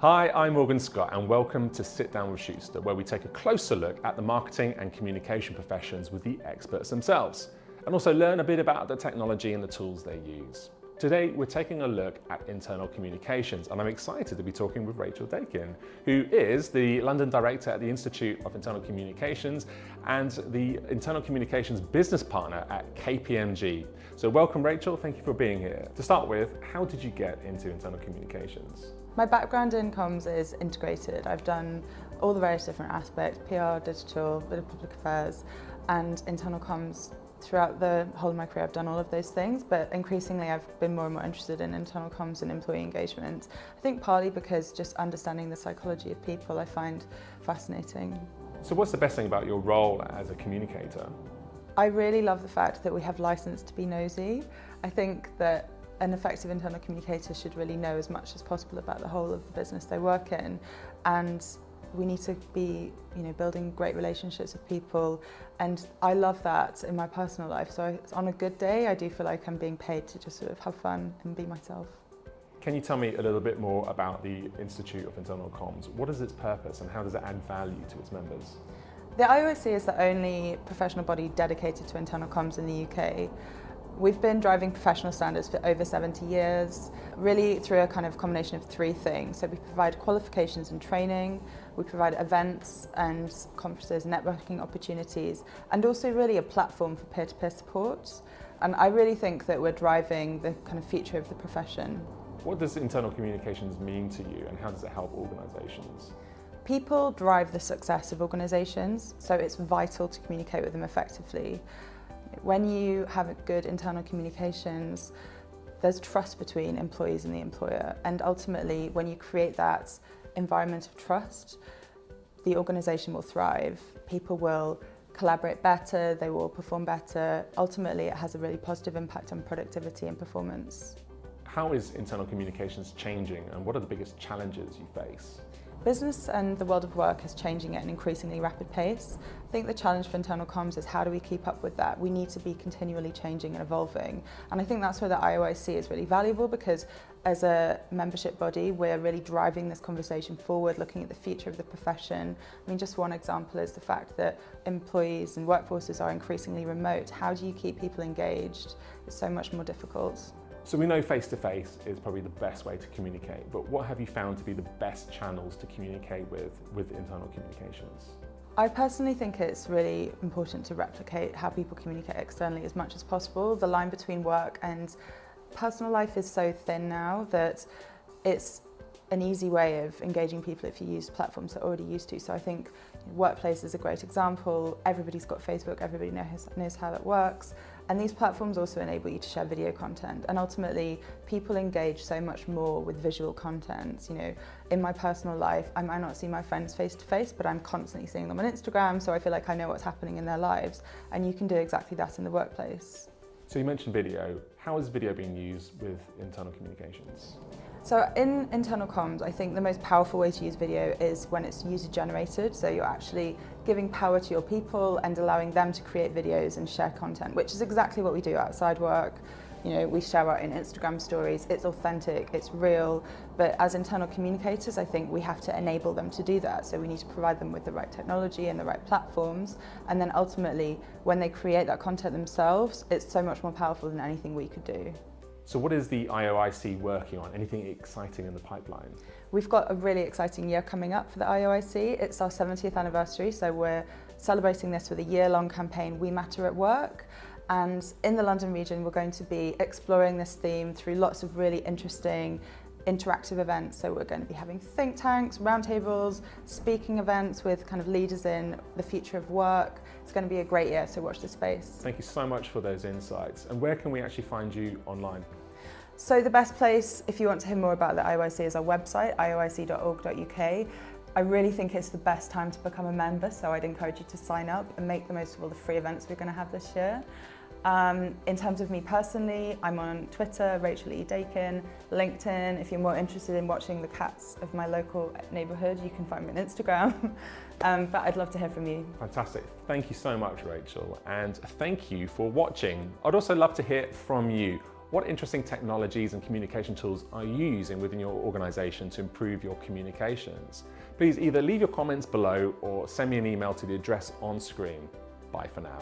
Hi, I'm Morgan Scott and welcome to Sit Down with Shootsta, where we take a closer look at the marketing and communication professions with the experts themselves, and also learn a bit about the technology and the tools they use. Today, we're taking a look at internal communications, and I'm excited to be talking with Rachel Dakin, who is the London Director at the Institute of Internal Communications and the Internal Communications Business Partner at KPMG. So welcome, Rachel. Thank you for being here. To start with, how did you get into internal communications? My background in comms is integrated. I've done all the various different aspects, PR, digital, bit of public affairs, and internal comms. Throughout the whole of my career, I've done all of those things, but increasingly I've been more and more interested in internal comms and employee engagement. I think partly because just understanding the psychology of people I find fascinating. So what's the best thing about your role as a communicator? I really love the fact that we have license to be nosy. I think that an effective internal communicator should really know as much as possible about the whole of the business they work in, and we need to be, building great relationships with people, and I love that in my personal life. So on a good day, I do feel like I'm being paid to just sort of have fun and be myself. Can you tell me a little bit more about the Institute of Internal Comms? What is its purpose and how does it add value to its members? The IoIC is the only professional body dedicated to internal comms in the UK. We've been driving professional standards for over 70 years, really through a kind of combination of three things. So we provide qualifications and training, we provide events and conferences, networking opportunities, and also really a platform for peer-to-peer support. And I really think that we're driving the kind of future of the profession. What does internal communications mean to you and how does it help organisations? People drive the success of organisations, so it's vital to communicate with them effectively. When you have good internal communications, there's trust between employees and the employer, and ultimately when you create that environment of trust, the organisation will thrive. People will collaborate better, they will perform better. Ultimately, it has a really positive impact on productivity and performance. How is internal communications changing and what are the biggest challenges you face? Business and the world of work is changing at an increasingly rapid pace. I think the challenge for internal comms is how do we keep up with that? We need to be continually changing and evolving. And I think that's where the IoIC is really valuable, because as a membership body, we're really driving this conversation forward, looking at the future of the profession. I mean, just one example is the fact that employees and workforces are increasingly remote. How do you keep people engaged? It's so much more difficult. So we know face-to-face is probably the best way to communicate, but what have you found to be the best channels to communicate with internal communications? I personally think it's really important to replicate how people communicate externally as much as possible. The line between work and personal life is so thin now that it's an easy way of engaging people if you use platforms that are already used to. So I think Workplace is a great example. Everybody's got Facebook, everybody knows how that works. And these platforms also enable you to share video content. And ultimately, people engage so much more with visual content. In my personal life, I might not see my friends face to face, but I'm constantly seeing them on Instagram, so I feel like I know what's happening in their lives. And you can do exactly that in the workplace. So you mentioned video. How is video being used with internal communications? So in internal comms, I think the most powerful way to use video is when it's user generated. So you're actually giving power to your people and allowing them to create videos and share content, which is exactly what we do outside work. We share our own Instagram stories. It's authentic, it's real. But as internal communicators, I think we have to enable them to do that. So we need to provide them with the right technology and the right platforms. And then ultimately, when they create that content themselves, it's so much more powerful than anything we could do. So what is the IoIC working on? Anything exciting in the pipeline? We've got a really exciting year coming up for the IoIC. It's our 70th anniversary, so we're celebrating this with a year-long campaign, We Matter at Work. And in the London region, we're going to be exploring this theme through lots of really interesting interactive events. So we're going to be having think tanks, roundtables, speaking events with kind of leaders in the future of work. It's going to be a great year, so watch this space. Thank you so much for those insights. And where can we actually find you online? So the best place, if you want to hear more about the IoIC, is our website, ioic.org.uk. I really think it's the best time to become a member, so I'd encourage you to sign up and make the most of all the free events we're going to have this year. In terms of me personally, I'm on Twitter, Rachel E. Dakin, LinkedIn. If you're more interested in watching the cats of my local neighbourhood, you can find me on Instagram. But I'd love to hear from you. Fantastic. Thank you so much, Rachel. And thank you for watching. I'd also love to hear from you. What interesting technologies and communication tools are you using within your organisation to improve your communications? Please either leave your comments below or send me an email to the address on screen. Bye for now.